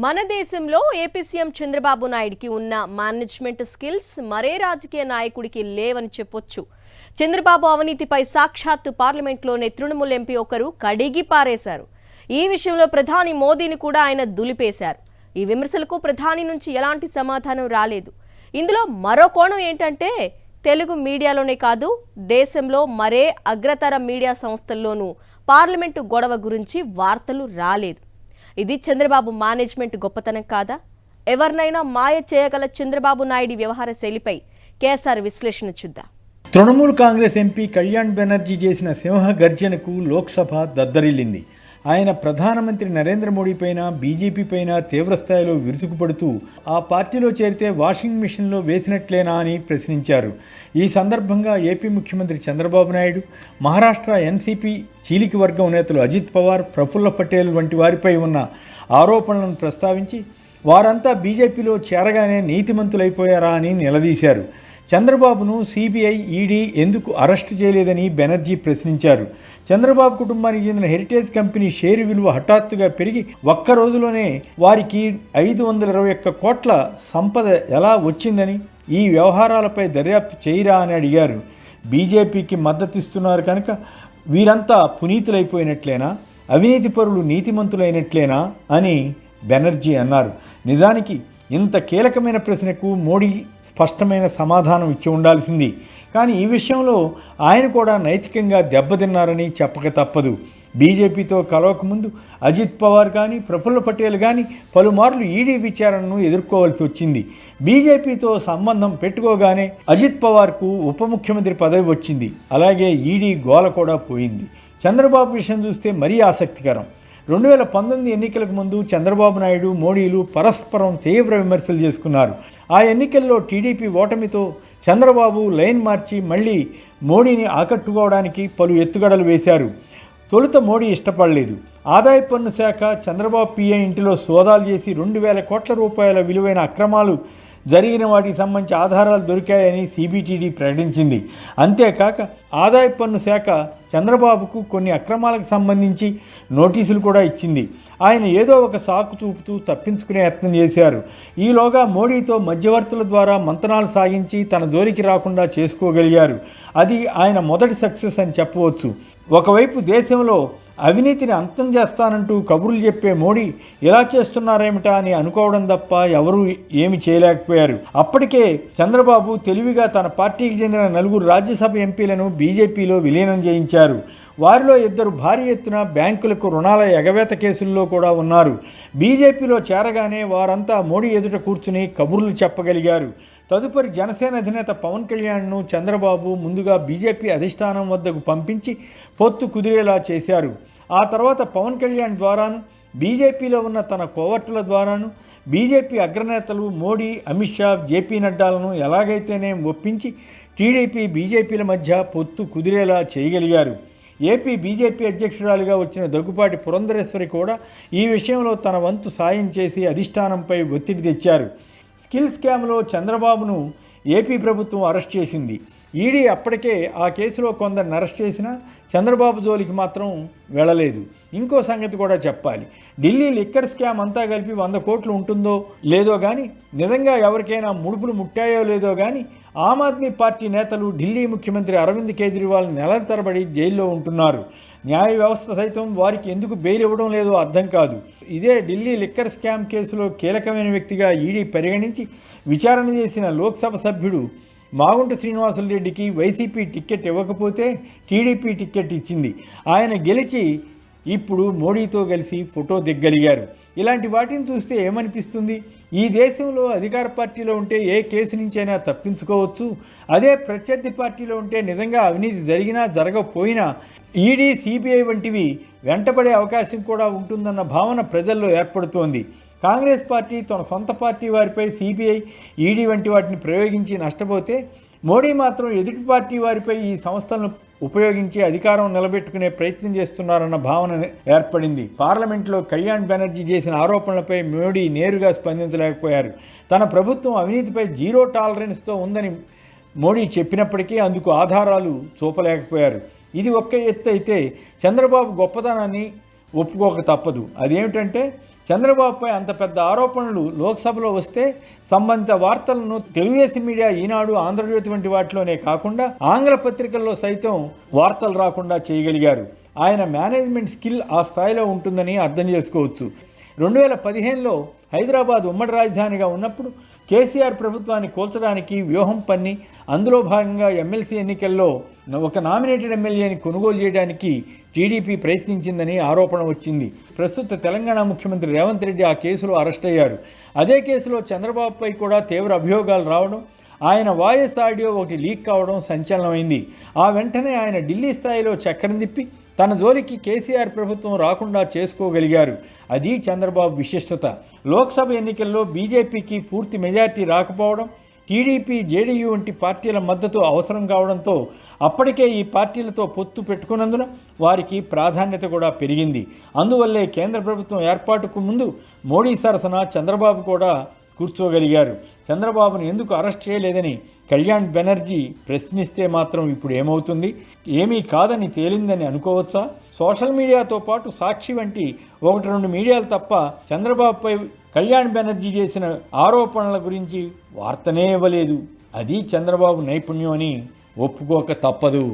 మన దేశంలో AP CM Chandrababu నాయుడుకి ఉన్న మేనేజ్మెంట్ స్కిల్స్ మరే రాజకీయ నాయకుడికి లేవని చెప్పొచ్చు. చంద్రబాబు అవినీతిపై సాక్షాత్తు పార్లమెంట్లోనే తృణమూల్ ఎంపీ ఒకరు కడిగి పారేశారు. ఈ విషయంలో ప్రధాని మోదీని కూడా ఆయన దులిపేశారు. ఈ విమర్శలకు ప్రధాని నుంచి ఎలాంటి సమాధానం రాలేదు. ఇందులో మరో కోణం ఏంటంటే తెలుగు మీడియాలోనే కాదు దేశంలో మరే అగ్రతర మీడియా సంస్థల్లోనూ పార్లమెంటు గొడవ గురించి వార్తలు రాలేదు. ఇది చంద్రబాబు మేనేజ్మెంట్ గొప్పతనం కాదా? ఎవరినైనా మాయ చేయగల చంద్రబాబు నాయుడు వ్యవహార శైలిపై కేఎస్ఆర్ విశ్లేషణ చూద్దాం. తృణమూల్ కాంగ్రెస్ ఎంపీ కళ్యాణ్ బెనర్జీ చేసిన సింహ గర్జనకు లోక్సభ దద్దరిల్లింది. ఆయన ప్రధానమంత్రి నరేంద్ర మోడీ పైన, బీజేపీ పైన తీవ్రస్థాయిలో విరుచుకుపడుతూ ఆ పార్టీలో చేరితే వాషింగ్ మిషన్లో వేసినట్లేనా అని ప్రశ్నించారు. ఈ సందర్భంగా ఏపీ ముఖ్యమంత్రి చంద్రబాబు నాయుడు, మహారాష్ట్ర ఎన్సీపీ చీలిక వర్గం నేతలు అజిత్ పవార్, ప్రఫుల్ల పటేల్ వంటి వారిపై ఉన్న ఆరోపణలను ప్రస్తావించి వారంతా బీజేపీలో చేరగానే నీతిమంతులైపోయారా అని నిలదీశారు. చంద్రబాబును సిబిఐ, ఈడీ ఎందుకు అరెస్టు చేయలేదని బెనర్జీ ప్రశ్నించారు. చంద్రబాబు కుటుంబానికి చెందిన హెరిటేజ్ కంపెనీ షేరు విలువ హఠాత్తుగా పెరిగి ఒక్క రోజులోనే వారికి 521 కోట్ల సంపద ఎలా వచ్చిందని, ఈ వ్యవహారాలపై దర్యాప్తు చేయరా అని అడిగారు. బీజేపీకి మద్దతిస్తున్నారు కనుక వీరంతా పునీతులైపోయినట్లేనా, అవినీతి పరులు నీతిమంతులైనట్లేనా అని బెనర్జీ అన్నారు. నిజానికి ఇంత కీలకమైన ప్రశ్నకు మోడీ స్పష్టమైన సమాధానం ఇచ్చి ఉండాల్సింది. కానీ ఈ విషయంలో ఆయన కూడా నైతికంగా దెబ్బతిన్నారని చెప్పక తప్పదు. బీజేపీతో కలవకముందు అజిత్ పవార్ కానీ, ప్రఫుల్ల పటేల్ కానీ పలుమార్లు ఈడీ విచారణను ఎదుర్కోవాల్సి వచ్చింది. బీజేపీతో సంబంధం పెట్టుకోగానే అజిత్ పవార్కు ఉప ముఖ్యమంత్రి పదవి వచ్చింది. అలాగే ఈడీ గోల కూడా పోయింది. చంద్రబాబు విషయం చూస్తే మరీ ఆసక్తికరం. 2019 ఎన్నికలకు ముందు చంద్రబాబు నాయుడు, మోడీలు పరస్పరం తీవ్ర విమర్శలు చేసుకున్నారు. ఆ ఎన్నికల్లో టీడీపీ ఓటమితో చంద్రబాబు లైన్ మార్చి మళ్ళీ మోడీని ఆకట్టుకోవడానికి పలు ఎత్తుగడలు వేశారు. తొలుత మోడీ ఇష్టపడలేదు. ఆదాయ పన్ను శాఖ చంద్రబాబు పిఏ ఇంటిలో సోదాలు చేసి 2,000 కోట్ల రూపాయల విలువైన అక్రమాలు జరిగిన వాటికి సంబంధించి ఆధారాలు దొరికాయని సిబిటిడి ప్రకటించింది. అంతేకాక ఆదాయ పన్ను శాఖ చంద్రబాబుకు కొన్ని అక్రమాలకు సంబంధించి నోటీసులు కూడా ఇచ్చింది. ఆయన ఏదో ఒక సాకు చూపుతూ తప్పించుకునే యత్నం చేశారు. ఈలోగా మోడీతో మధ్యవర్తుల ద్వారా మంతనాలు సాగించి తన జోలికి రాకుండా చేసుకోగలిగారు. అది ఆయన మొదటి సక్సెస్ అని చెప్పవచ్చు. ఒకవైపు దేశంలో అవినీతిని అంతం చేస్తానంటూ కబుర్లు చెప్పే మోడీ ఇలా చేస్తున్నారేమిటా అని అనుకోవడం తప్ప ఎవరూ ఏమి చేయలేకపోయారు. అప్పటికే చంద్రబాబు తెలివిగా తన పార్టీకి చెందిన 4 రాజ్యసభ ఎంపీలను బీజేపీలో విలీనం చేయించారు. వారిలో 2 భారీ ఎత్తున బ్యాంకులకు రుణాల ఎగవేత కేసుల్లో కూడా ఉన్నారు. బీజేపీలో చేరగానే వారంతా మోడీ ఎదుట కూర్చుని కబుర్లు చెప్పగలిగారు. తదుపరి జనసేన అధినేత పవన్ కళ్యాణ్ను చంద్రబాబు ముందుగా బీజేపీ అధిష్టానం వద్దకు పంపించి పొత్తు కుదిరేలా చేశారు. ఆ తర్వాత పవన్ కళ్యాణ్ ద్వారాను, బీజేపీలో ఉన్న తన కోవర్టుల ద్వారాను బీజేపీ అగ్రనేతలు మోడీ, అమిత్ షా, జేపీ నడ్డాలను ఎలాగైతేనే ఒప్పించి టీడీపీ, బీజేపీల మధ్య పొత్తు కుదిరేలా చేయగలిగారు. ఏపీ బీజేపీ అధ్యక్షురాలిగా వచ్చిన దగ్గుపాటి పురంధరేశ్వరి కూడా ఈ విషయంలో తన వంతు సాయం చేసి అధిష్టానంపై ఒత్తిడి తెచ్చారు. స్కిల్ స్కామ్లో చంద్రబాబును ఏపీ ప్రభుత్వం అరెస్ట్ చేసింది. ఈడీ అప్పటికే ఆ కేసులో కొందరిని అరెస్ట్ చేసినా చంద్రబాబు జోలికి మాత్రం వెళ్ళలేదు. ఇంకో సంగతి కూడా చెప్పాలి. ఢిల్లీ లిక్కర్ స్కామ్ అంతా కలిపి 100 కోట్లు ఉంటుందో లేదో కానీ, నిజంగా ఎవరికైనా ముడుపులు ముట్టాయో లేదో కానీ ఆమ్ ఆద్మీ పార్టీ నేతలు ఢిల్లీ ముఖ్యమంత్రి అరవింద్ కేజ్రీవాల్ నెలల తరబడి జైల్లో ఉంటున్నారు. న్యాయ వ్యవస్థ సైతం వారికి ఎందుకు బెయిల్ ఇవ్వడం లేదో అర్థం కాదు. ఇదే ఢిల్లీ లిక్కర్ స్కామ్ కేసులో కీలకమైన వ్యక్తిగా ఈడీ పరిగణించి విచారణ చేసిన లోక్సభ సభ్యుడు మాగుంట శ్రీనివాసులరెడ్డికి వైసీపీ టిక్కెట్ ఇవ్వకపోతే టీడీపీ టిక్కెట్ ఇచ్చింది. ఆయన గెలిచి ఇప్పుడు మోడీతో కలిసి ఫోటో దిగ్గలిగారు. ఇలాంటి వాటిని చూస్తే ఏమనిపిస్తుంది? ఈ దేశంలో అధికార పార్టీలో ఉంటే ఏ కేసు నుంచైనా తప్పించుకోవచ్చు. అదే ప్రత్యర్థి పార్టీలో ఉంటే నిజంగా అవినీతి జరిగినా జరగకపోయినా ఈడీ, సిబిఐ వంటివి వెంటబడే అవకాశం కూడా ఉంటుందన్న భావన ప్రజల్లో ఏర్పడుతోంది. కాంగ్రెస్ పార్టీ తన సొంత పార్టీ వారిపై సిబిఐ, ఈడీ వంటి వాటిని ప్రయోగించి నష్టపోతే మోడీ మాత్రం ఎదుటి పార్టీ వారిపై ఈ సంస్థలను ఉపయోగించి అధికారం నిలబెట్టుకునే ప్రయత్నం చేస్తున్నారన్న భావన ఏర్పడింది. పార్లమెంట్లో కళ్యాణ్ బెనర్జీ చేసిన ఆరోపణలపై మోడీ నేరుగా స్పందించలేకపోయారు. తన ప్రభుత్వం అవినీతిపై 0 టాలరెన్స్తో ఉందని మోడీ చెప్పినప్పటికీ అందుకు ఆధారాలు చూపలేకపోయారు. ఇది ఒక్క ఎత్తు అయితే చంద్రబాబు గొప్పదనాన్ని ఒప్పుకోక తప్పదు. అదేమిటంటే చంద్రబాబుపై అంత పెద్ద ఆరోపణలు లోక్సభలో వస్తే సంబంధిత వార్తలను తెలుగుదేశం మీడియా, ఈనాడు, ఆంధ్రజ్యోతి వంటి వాటిలోనే కాకుండా ఆంగ్ల పత్రికల్లో సైతం వార్తలు రాకుండా చేయగలిగారు. ఆయన మేనేజ్మెంట్ స్కిల్ ఆ స్థాయిలో ఉంటుందని అర్థం చేసుకోవచ్చు. 2015లో హైదరాబాద్ ఉమ్మడి రాజధానిగా ఉన్నప్పుడు కేసీఆర్ ప్రభుత్వాన్ని కూల్చడానికి వ్యూహం పన్ని అందులో భాగంగా ఎమ్మెల్సీ ఎన్నికల్లో ఒక నామినేటెడ్ ఎమ్మెల్యేని కొనుగోలు చేయడానికి టీడీపీ ప్రయత్నించిందని ఆరోపణ వచ్చింది. ప్రస్తుత తెలంగాణ ముఖ్యమంత్రి రేవంత్ రెడ్డి ఆ కేసులో అరెస్ట్ అయ్యారు. అదే కేసులో చంద్రబాబుపై కూడా తీవ్ర అభియోగాలు రావడం, ఆయన వాయిస్ ఆడియో ఒకటి లీక్ కావడం సంచలనమైంది. ఆ వెంటనే ఆయన ఢిల్లీ స్థాయిలో చక్రం తిప్పి తన జోలికి కేసీఆర్ ప్రభుత్వం రాకుండా చేసుకోగలిగారు. అది చంద్రబాబు విశిష్టత. లోక్సభ ఎన్నికల్లో బీజేపీకి పూర్తి మెజార్టీ రాకపోవడం, టీడీపీ, జేడీయూ వంటి పార్టీల మద్దతు అవసరం కావడంతో అప్పటికే ఈ పార్టీలతో పొత్తు పెట్టుకున్నందున వారికి ప్రాధాన్యత కూడా పెరిగింది. అందువల్లే కేంద్ర ప్రభుత్వం ఏర్పాటుకు ముందు మోడీ సరసన చంద్రబాబు కూడా కూర్చోగలిగారు. చంద్రబాబును ఎందుకు అరెస్ట్ చేయలేదని కళ్యాణ్ బెనర్జీ ప్రశ్నిస్తే మాత్రం ఇప్పుడు ఏమవుతుంది? ఏమీ కాదని తేలిందని అనుకోవచ్చా? సోషల్ మీడియాతో పాటు సాక్షి వంటి 1-2 మీడియాలు తప్ప చంద్రబాబుపై కళ్యాణ్ బెనర్జీ చేసిన ఆరోపణల గురించి వార్తనే ఇవ్వలేదు. అది చంద్రబాబు నైపుణ్యం అని ఒప్పుకోక తప్పదు.